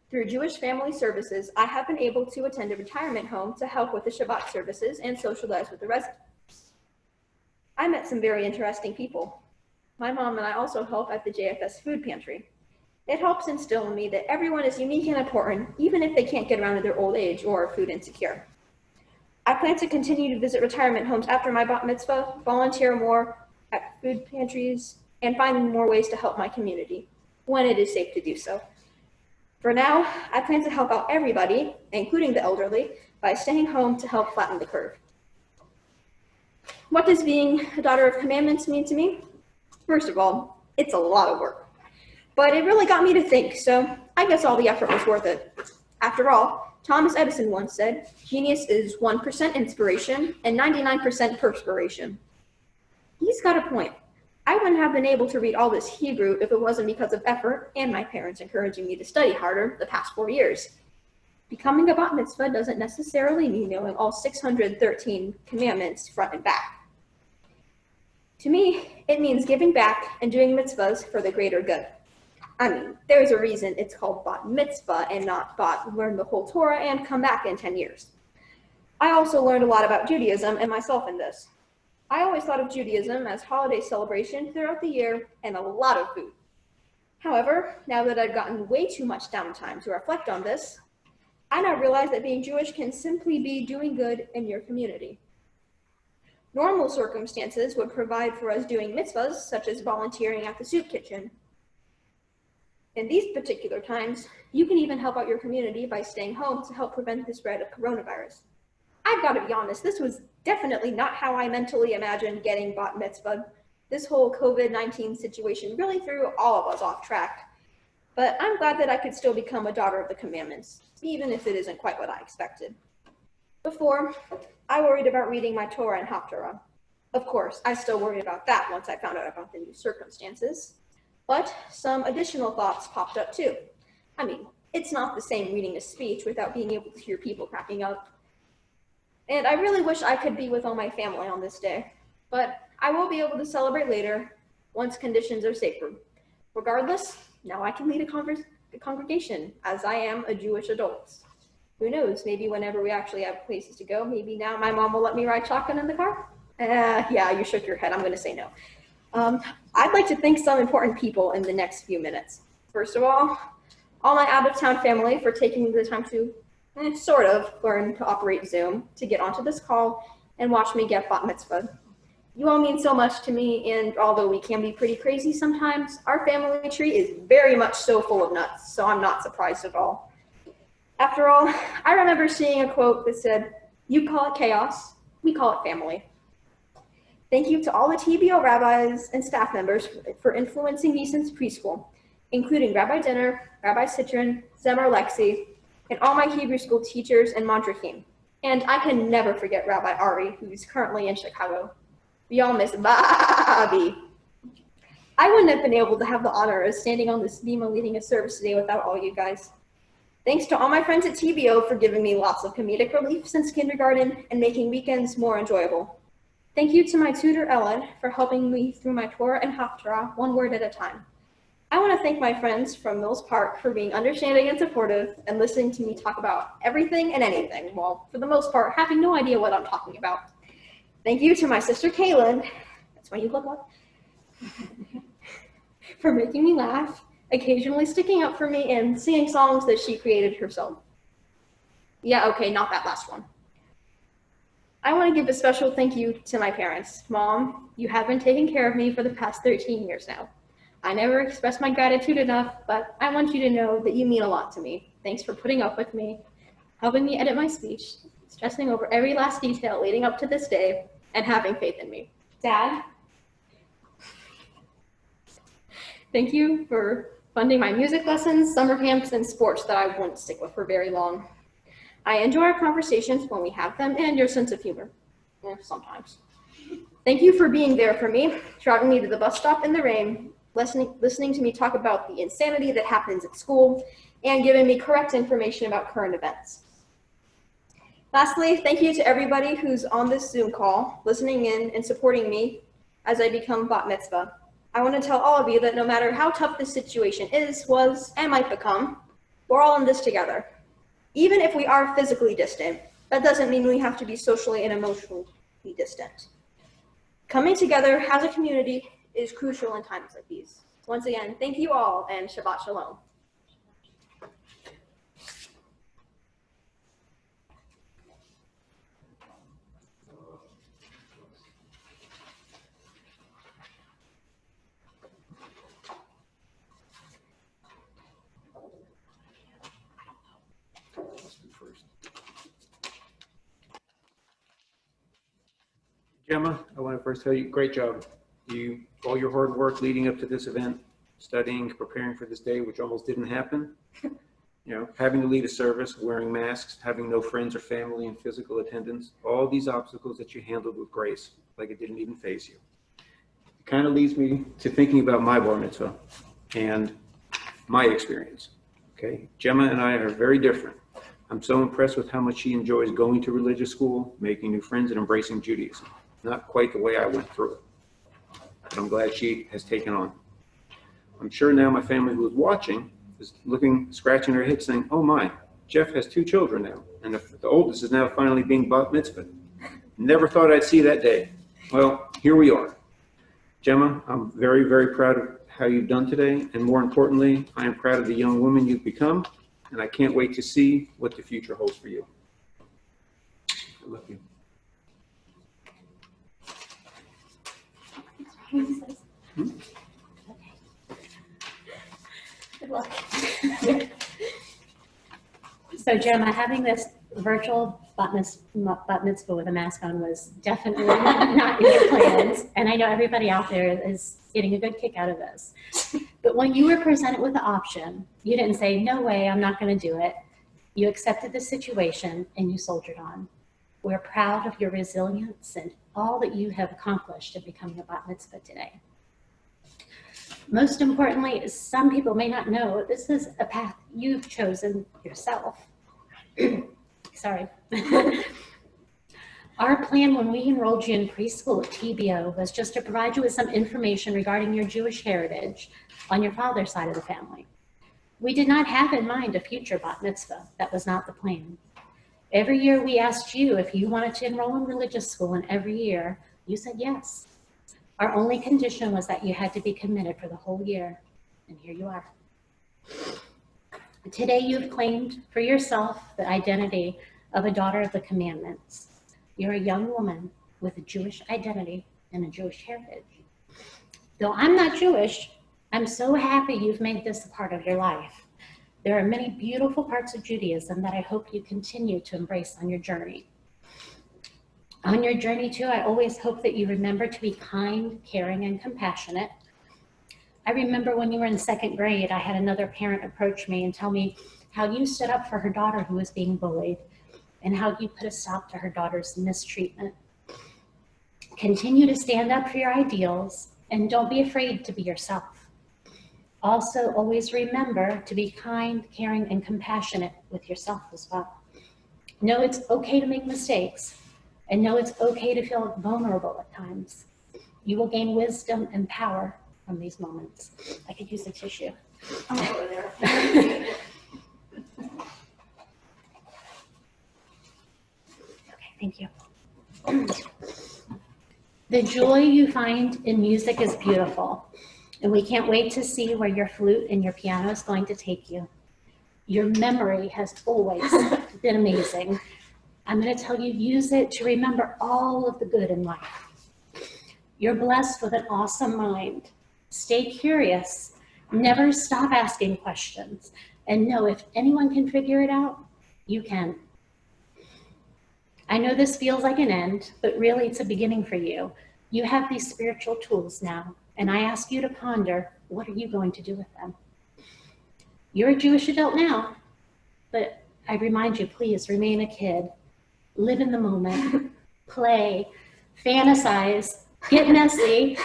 Through Jewish Family Services, I have been able to attend a retirement home to help with the Shabbat services and socialize with the residents. I met some very interesting people. My mom and I also help at the JFS food pantry. It helps instill in me that everyone is unique and important, even if they can't get around to their old age or are food insecure. I plan to continue to visit retirement homes after my bat mitzvah, volunteer more at food pantries, and find more ways to help my community when it is safe to do so. For now, I plan to help out everybody, including the elderly, by staying home to help flatten the curve. What does being a daughter of commandments mean to me? First of all, it's a lot of work, but it really got me to think, so I guess all the effort was worth it. After all, Thomas Edison once said, genius is 1% inspiration and 99% perspiration. He's got a point. I wouldn't have been able to read all this Hebrew if it wasn't because of effort and my parents encouraging me to study harder the past 4 years. Becoming a bat mitzvah doesn't necessarily mean knowing all 613 commandments front and back. To me, it means giving back and doing mitzvahs for the greater good. I mean, there's a reason it's called bat mitzvah and not bat learn the whole Torah and come back in 10 years. I also learned a lot about Judaism and myself in this. I always thought of Judaism as holiday celebration throughout the year and a lot of food. However, now that I've gotten way too much downtime to reflect on this, I now realize that being Jewish can simply be doing good in your community. Normal circumstances would provide for us doing mitzvahs, such as volunteering at the soup kitchen. In these particular times, you can even help out your community by staying home to help prevent the spread of coronavirus. I've got to be honest, this was definitely not how I mentally imagined getting bat mitzvah. This whole COVID-19 situation really threw all of us off track. But I'm glad that I could still become a daughter of the commandments, even if it isn't quite what I expected. Before, I worried about reading my Torah and Haftarah. Of course, I still worried about that once I found out about the new circumstances. But some additional thoughts popped up too. I mean, it's not the same reading a speech without being able to hear people cracking up. And I really wish I could be with all my family on this day, but I will be able to celebrate later once conditions are safer. Regardless, now I can lead a congregation as I am a Jewish adult. Who knows, maybe whenever we actually have places to go, maybe now my mom will let me ride shotgun in the car? Yeah, you shook your head, I'm gonna say no. I'd like to thank some important people in the next few minutes. First of all my out-of-town family for taking the time to sort of learn to operate Zoom to get onto this call and watch me get bat mitzvah. You all mean so much to me, and although we can be pretty crazy sometimes, our family tree is very much so full of nuts, so I'm not surprised at all. After all, I remember seeing a quote that said, "You call it chaos, we call it family." Thank you to all the TBO rabbis and staff members for influencing me since preschool, including Rabbi Dinner, Rabbi Citron, Zemar Lexi, and all my Hebrew school teachers and Mondrachim. And I can never forget Rabbi Ari, who's currently in Chicago. We all miss Bobby. I wouldn't have been able to have the honor of standing on this bema leading a service today without all you guys. Thanks to all my friends at TBO for giving me lots of comedic relief since kindergarten and making weekends more enjoyable. Thank you to my tutor, Ellen, for helping me through my Torah and Haftarah one word at a time. I want to thank my friends from Mills Park for being understanding and supportive and listening to me talk about everything and anything, while for the most part, having no idea what I'm talking about. Thank you to my sister, Kaylin, that's why you look up, for making me laugh, occasionally sticking up for me, and singing songs that she created herself. Yeah, okay, not that last one. I want to give a special thank you to my parents. Mom, you have been taking care of me for the past 13 years now. I never expressed my gratitude enough, but I want you to know that you mean a lot to me. Thanks for putting up with me, helping me edit my speech, stressing over every last detail leading up to this day, and having faith in me. Dad, thank you for funding my music lessons, summer camps, and sports that I wouldn't stick with for very long. I enjoy our conversations when we have them and your sense of humor, sometimes. Thank you for being there for me, driving me to the bus stop in the rain, listening to me talk about the insanity that happens at school, and giving me correct information about current events. Lastly, thank you to everybody who's on this Zoom call, listening in and supporting me as I become bat mitzvah. I want to tell all of you that no matter how tough this situation is, was, and might become, we're all in this together. Even if we are physically distant, that doesn't mean we have to be socially and emotionally distant. Coming together as a community is crucial in times like these. Once again, thank you all, and Shabbat Shalom. Gemma, I want to first tell you, great job. All your hard work leading up to this event, studying, preparing for this day, which almost didn't happen. Having to lead a service, wearing masks, having no friends or family in physical attendance, all these obstacles that you handled with grace, like it didn't even faze you. It kind of leads me to thinking about my bar mitzvah and my experience. Okay, Gemma and I are very different. I'm so impressed with how much she enjoys going to religious school, making new friends, and embracing Judaism. Not quite the way I went through it, but I'm glad she has taken on. I'm sure now my family who is watching is looking, scratching their head saying, oh my, Jeff has 2 children now, and the oldest is now finally being bat mitzvah. Never thought I'd see that day. Well, here we are. Gemma, I'm very, very proud of how you've done today, and more importantly, I am proud of the young woman you've become, and I can't wait to see what the future holds for you. I love you. Good luck. So Gemma, having this virtual bat mitzvah with a mask on was definitely not in your plans. And I know everybody out there is getting a good kick out of this. But when you were presented with the option, you didn't say, no way, I'm not going to do it. You accepted the situation and you soldiered on. We're proud of your resilience and all that you have accomplished in becoming a bat mitzvah today. Most importantly, some people may not know, this is a path you've chosen yourself. Sorry. Our plan when we enrolled you in preschool at TBO was just to provide you with some information regarding your Jewish heritage on your father's side of the family. We did not have in mind a future bat mitzvah. That was not the plan. Every year we asked you if you wanted to enroll in religious school, and every year you said yes. Our only condition was that you had to be committed for the whole year, and here you are. Today you've claimed for yourself the identity of a daughter of the commandments. You're a young woman with a Jewish identity and a Jewish heritage. Though I'm not Jewish, I'm so happy you've made this a part of your life. There are many beautiful parts of Judaism that I hope you continue to embrace on your journey. On your journey too, I always hope that you remember to be kind, caring, and compassionate. I remember when you were in 2nd grade, I had another parent approach me and tell me how you stood up for her daughter who was being bullied and how you put a stop to her daughter's mistreatment. Continue to stand up for your ideals and don't be afraid to be yourself. Also, always remember to be kind, caring, and compassionate with yourself as well. Know it's okay to make mistakes, and know it's okay to feel vulnerable at times. You will gain wisdom and power from these moments. I could use a tissue. I'll go there. Okay, thank you. The joy you find in music is beautiful, and we can't wait to see where your flute and your piano is going to take you. Your memory has always been amazing. I'm going to tell you, use it to remember all of the good in life. You're blessed with an awesome mind. Stay curious. Never stop asking questions. And know if anyone can figure it out, you can. I know this feels like an end, but really it's a beginning for you. You have these spiritual tools now, and I ask you to ponder, what are you going to do with them? You're a Jewish adult now, but I remind you, please remain a kid. Live in the moment, play, fantasize, get messy.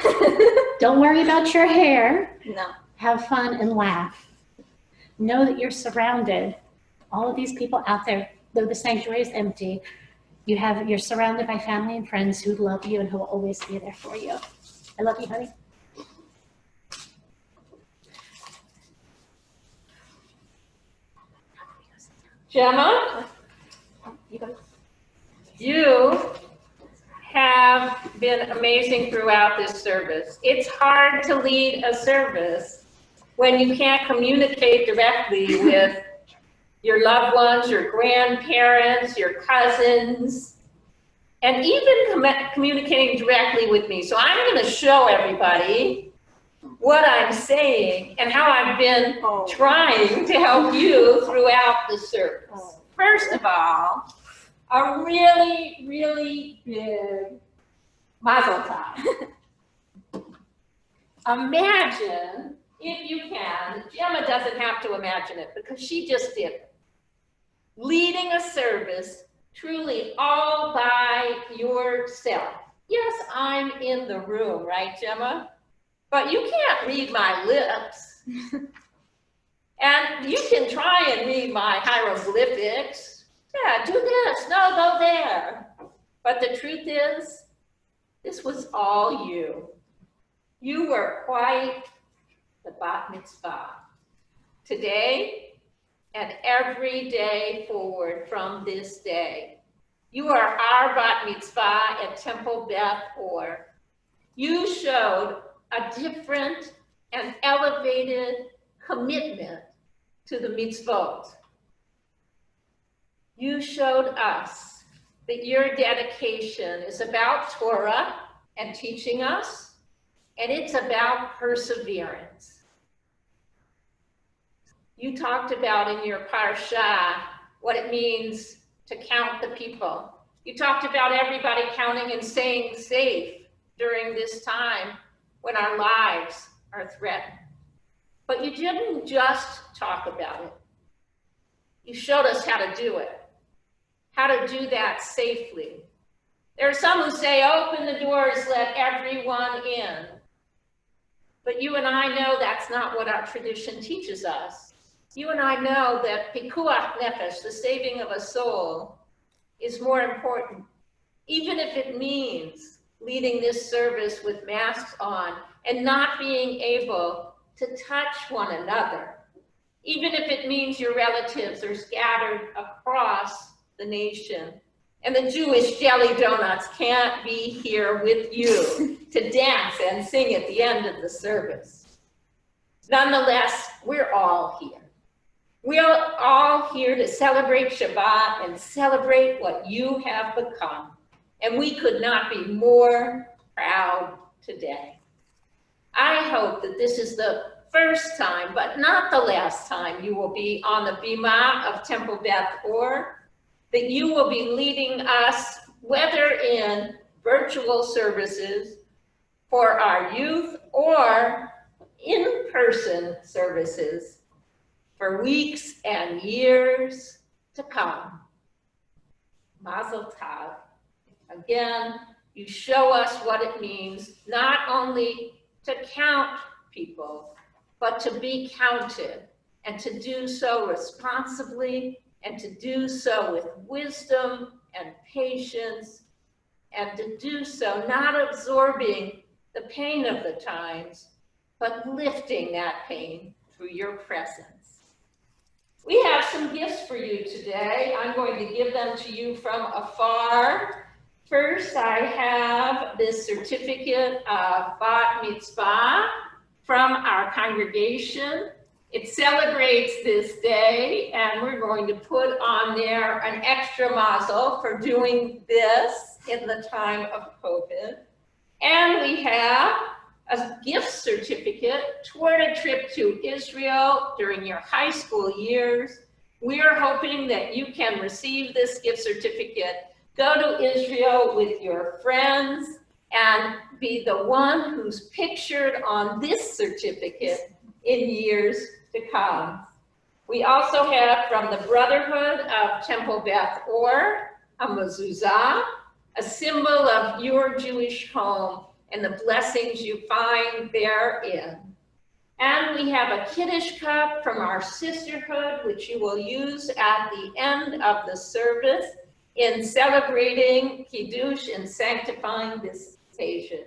Don't worry about your hair. No. Have fun and laugh. Know that you're surrounded. All of these people out there, though the sanctuary is empty, you're surrounded by family and friends who love you and who will always be there for you. I love you, honey. Gemma, you have been amazing throughout this service. It's hard to lead a service when you can't communicate directly with your loved ones, your grandparents, your cousins, and even communicating directly with me. So I'm going to show everybody what I'm saying and how I've been trying to help you throughout the service. First of all, a really, really big mazel tov. Imagine, if you can, Gemma doesn't have to imagine it because she just did it. Leading a service truly all by yourself. Yes, I'm in the room, right, Gemma? But you can't read my lips. And you can try and read my hieroglyphics. Yeah, do this, no, go there. But the truth is, this was all you. You were quite the bat mitzvah. Today and every day forward from this day, you are our bat mitzvah at Temple Beth Or. You showed a different and elevated commitment to the mitzvot. You showed us that your dedication is about Torah and teaching us, and it's about perseverance. You talked about in your parsha what it means to count the people. You talked about everybody counting and staying safe during this time when our lives are threatened. But you didn't just talk about it. You showed us how to do it, how to do that safely. There are some who say, open the doors, let everyone in. But you and I know that's not what our tradition teaches us. You and I know that pikuach nefesh, the saving of a soul, is more important, even if it means leading this service with masks on and not being able to touch one another, even if it means your relatives are scattered across the nation and the Jewish jelly donuts can't be here with you to dance and sing at the end of the service. Nonetheless, we're all here. We're all here to celebrate Shabbat and celebrate what you have become. And we could not be more proud today. I hope that this is the first time, but not the last time, you will be on the Bima of Temple Beth Or, that you will be leading us, whether in virtual services for our youth or in-person services for weeks and years to come. Mazel tov. Again, you show us what it means not only to count people, but to be counted, and to do so responsibly, and to do so with wisdom and patience, and to do so not absorbing the pain of the times, but lifting that pain through your presence. We have some gifts for you today. I'm going to give them to you from afar. First, I have this certificate of Bat Mitzvah from our congregation. It celebrates this day, and we're going to put on there an extra mazel for doing this in the time of COVID. And we have a gift certificate toward a trip to Israel during your high school years. We are hoping that you can receive this gift certificate, go to Israel with your friends, and be the one who's pictured on this certificate in years to come. We also have from the Brotherhood of Temple Beth Or, a mezuzah, a symbol of your Jewish home and the blessings you find therein. And we have a Kiddush cup from our sisterhood, which you will use at the end of the service in celebrating Kiddush and sanctifying this occasion.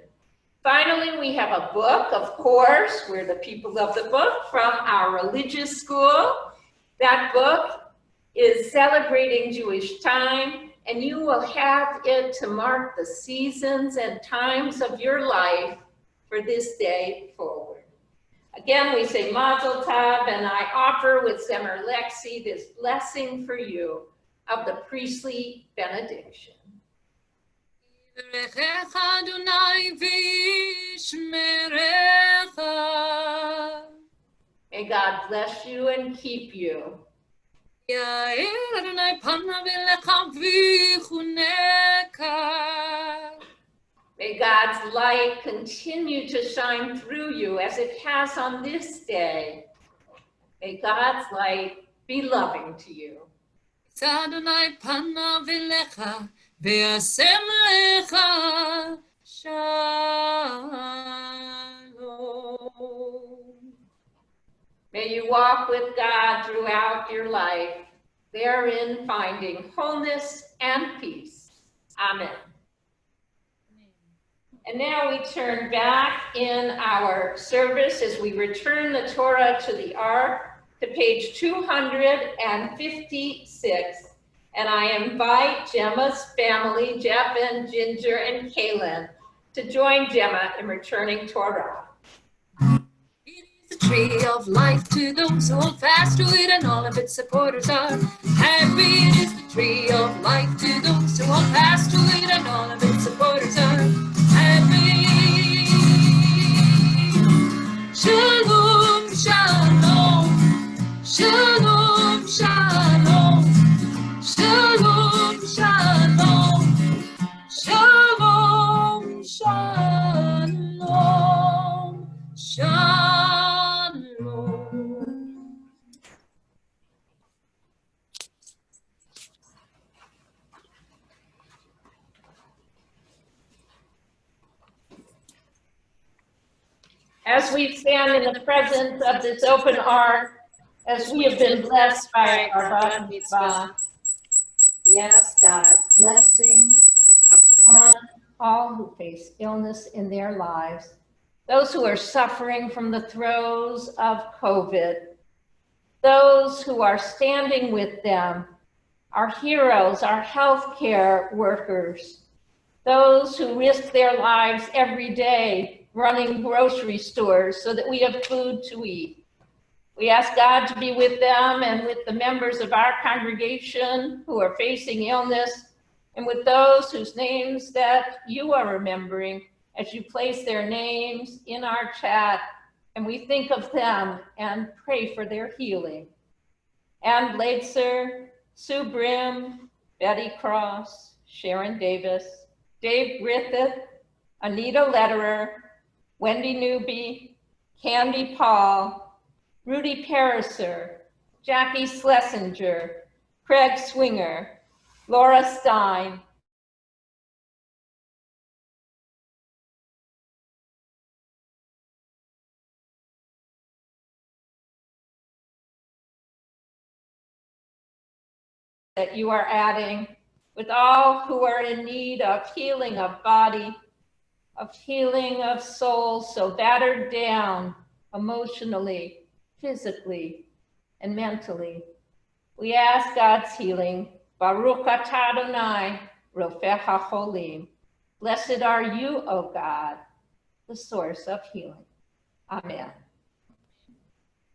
Finally, we have a book, of course, we're the people of the book, from our religious school. That book is Celebrating Jewish Time, and you will have it to mark the seasons and times of your life for this day forward. Again, we say Mazel Tov, and I offer with Zemer Lexi this blessing for you of the priestly benediction. May God bless you and keep you. May God's light continue to shine through you as it has on this day. May God's light be loving to you. May you walk with God throughout your life, therein finding wholeness and peace. Amen. And now we turn back in our service as we return the Torah to the Ark to page 256. And I invite Gemma's family, Jeff and Ginger and Kaylin, to join Gemma in returning Torah. The tree of life to those who hold fast to it, and all of its supporters are happy. It is the tree of life to those who hold fast to it, and all of its supporters are happy. Shalom, shalom, shalom, shalom, shalom, shalom, shalom, shalom, shalom. As we stand in the presence of this open ark, as we have been blessed by our Bat Mitzvah, we ask God's blessing upon all who face illness in their lives, those who are suffering from the throes of COVID, those who are standing with them, our heroes, our healthcare workers, those who risk their lives every day running grocery stores so that we have food to eat. We ask God to be with them and with the members of our congregation who are facing illness, and with those whose names that you are remembering as you place their names in our chat, and we think of them and pray for their healing. Ann Bladser, Sue Brim, Betty Cross, Sharon Davis, Dave Griffith, Anita Lederer, Wendy Newby, Candy Paul, Rudy Pariser, Jackie Schlesinger, Craig Swinger, Laura Stein, that you are adding, with all who are in need of healing of body, of healing of soul, so battered down emotionally, physically, and mentally. We ask God's healing. Baruch atah Adonai, Rofeh HaCholim. Blessed are you, O God, the source of healing. Amen.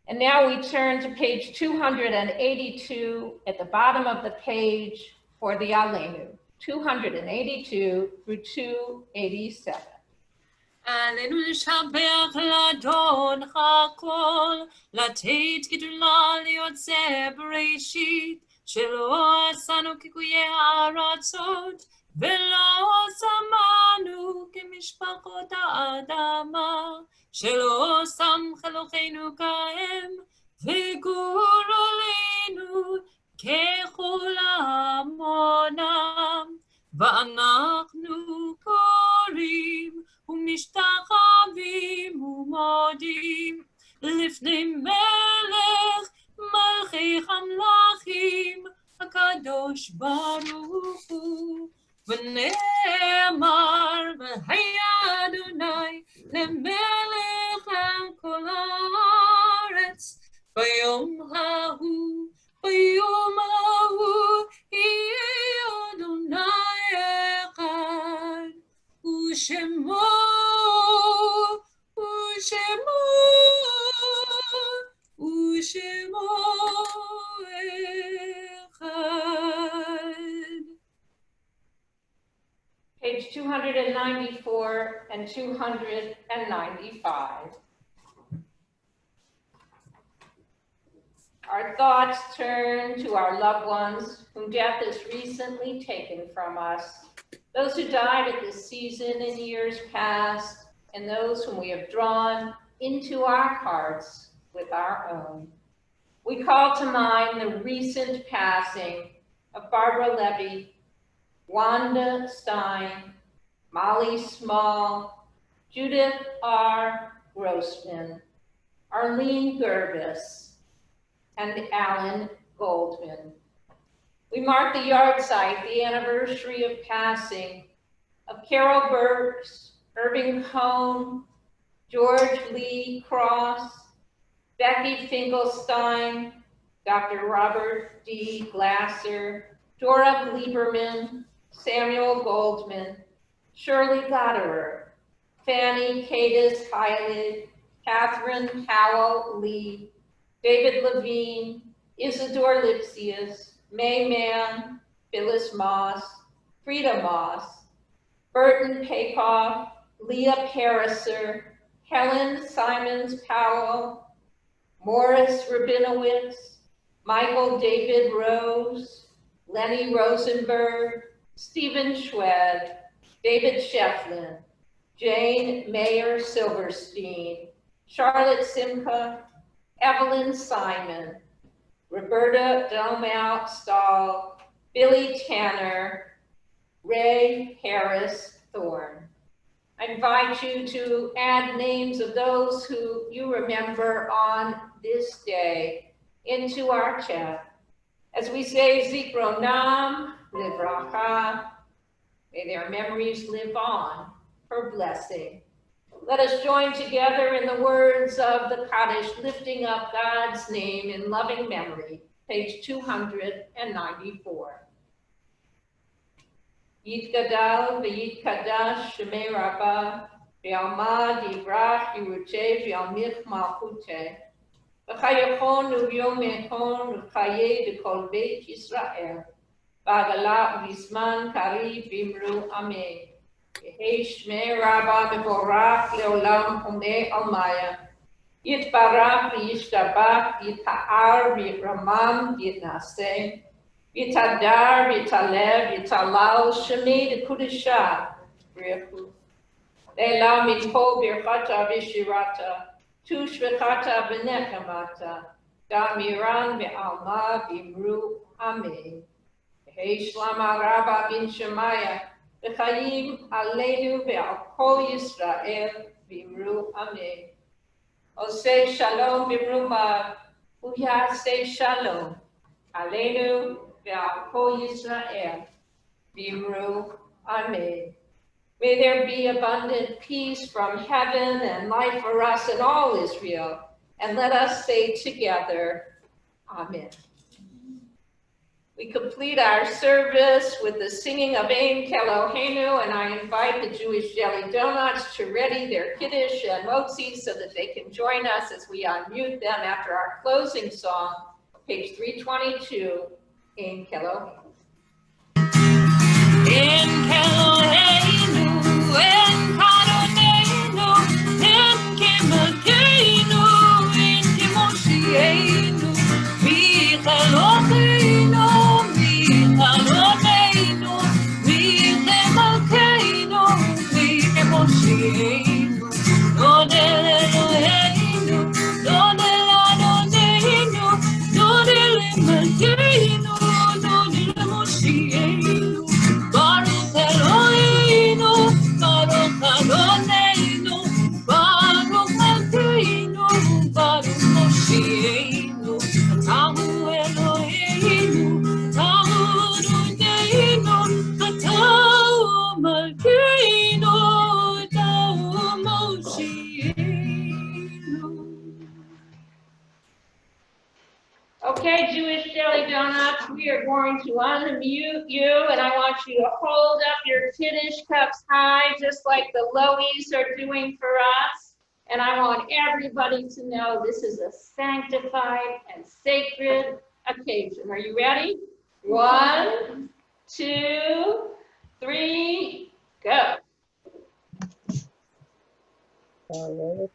And now we turn to page 282 at the bottom of the page for the Aleinu, 282 through 287. עלינו לשבח לאדון הכל, לתת גדולה ליוצא בראשית, שלא עשנו כגויי הארצות, ולא שמנו כמשפחות האדמה, שלא שם חלוקנו כהם, וגור עלינו ככל עמונם, ואנחנו קוראים ומשתחווים ומודים לפני מלך מלכי המלכים הקדוש ברוך הוא. ונאמר והיה אדוני למלך על כל הארץ ביום ההוא, ביום ההוא יהיה אדוני אחד, ושמו אחד. Page 294 and 295. Our thoughts turn to our loved ones whom death has recently taken from us, those who died at this season in years past, and those whom we have drawn into our hearts with our own. We call to mind the recent passing of Barbara Levy, Wanda Stein, Molly Small, Judith R. Grossman, Arlene Gervis, and Alan Goldman. We mark the yard site, the anniversary of passing of Carol Burks, Irving Cohn, George Lee Cross, Becky Finkelstein, Dr. Robert D. Glasser, Dora Gleiberman, Samuel Goldman, Shirley Gotterer, Fanny Cadis Heilig, Catherine Howell Lee, David Levine, Isidore Lipsius, May Mann, Phyllis Moss, Frida Moss, Burton Paykoff, Leah Pariser, Helen Simons Powell, Morris Rabinowitz, Michael David Rose, Lenny Rosenberg, Stephen Schwed, David Shefflin, Jane Mayer Silverstein, Charlotte Simca, Evelyn Simon, Roberta Delmau Stahl, Billy Tanner, Ray Harris Thorne. I invite you to add names of those who you remember on this day into our chat. As we say, Zikronam Livracha, may their memories live on for blessing. Let us join together in the words of the Kaddish, lifting up God's name in loving memory, page 294. Yitgadal v'yitkadash shemei rabbah, v'yalmad yivrach yiruche v'yalmich malchute, v'chayachon u'yomechon v'chayeh v'kol beit Yisrael, v'agala u'vizman kariv v'imru amen. Yehi Shmei Rabba Mevorach Leolam Omei Almaya. Yitbarach v'yishtabach v'yita'ar v'yitramam v'yitnaseh v'yitadar v'yitalev v'yitalal shemi d'kudashah v'yirchu le'elam mitol birchata v'shirata tu shvechata v'nechamata da'miran v'alma v'imru amen. Hey Shlama Rabba bin Shemaya v'chayim aleinu v'al kol Yisrael v'imru amen. Oseh shalom b'rumav, uyaseh shalom, aleinu ve'al kol Yisrael, b'imru amen. May there be abundant peace from heaven and life for us and all Israel, and let us say together, amen. We complete our service with the singing of Ein Keloheinu, and I invite the Jewish Jelly Donuts to ready their Kiddush and Motzi so that they can join us as we unmute them after our closing song, page 322, Ein Keloheinu. Ein Keloheinu, Ein Kadoneinu, Ein Kemalkeinu, Ein Kemoshienu, Micheloheinu. Okay, Jewish Jelly Donuts, we are going to unmute you, and I want you to hold up your Kiddush cups high, just like the Lowies are doing for us. And I want everybody to know this is a sanctified and sacred occasion. Are you ready? 1, 2, 3, go. Amen.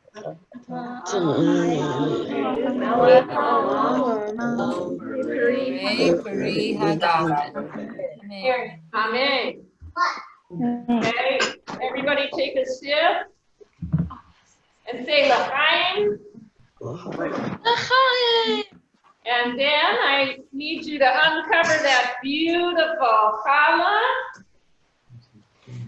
Okay, everybody take a sip and say L'chaim. And then I need you to uncover that beautiful challah,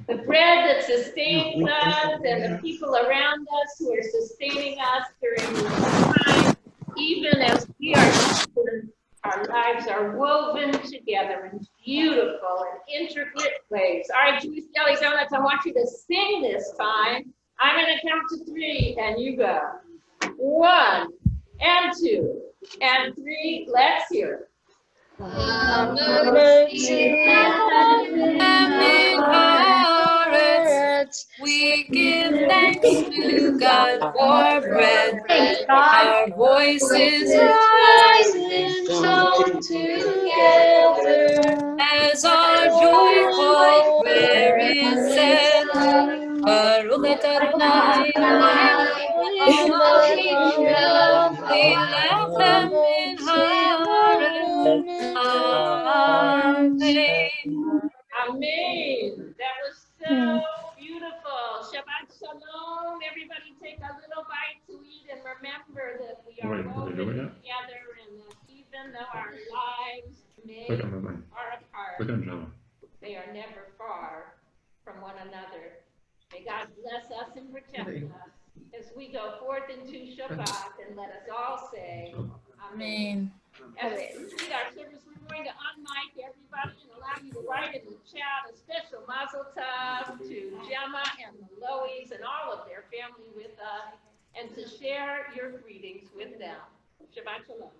the bread that sustains us and the people around us who are sustaining us during this time, even as we are, our lives are woven together in beautiful and intricate ways. All right, Jewish Jelly Donuts, I want you to sing this time. I'm going to count to 3, and you go. 1, and 2, and 3. Let's hear it. We give thanks to God for bread. Our voices rise in song together as our joyful prayer is said. Baruch Adonai Eloheinu Lechem min haaretz. Amen. Amen. That was so beautiful. Shabbat shalom. Everybody take a little bite to eat and remember that we are woven together and that even though our lives are apart, they are never far from one another. May God bless us and protect us as we go forth into Shabbat, and let us all say Amen. As we complete our service, we're going to unmic everybody and allow you to write in the chat a special mazel tov to Gemma and the Lowies and all of their family with us, and to share your greetings with them. Shabbat shalom.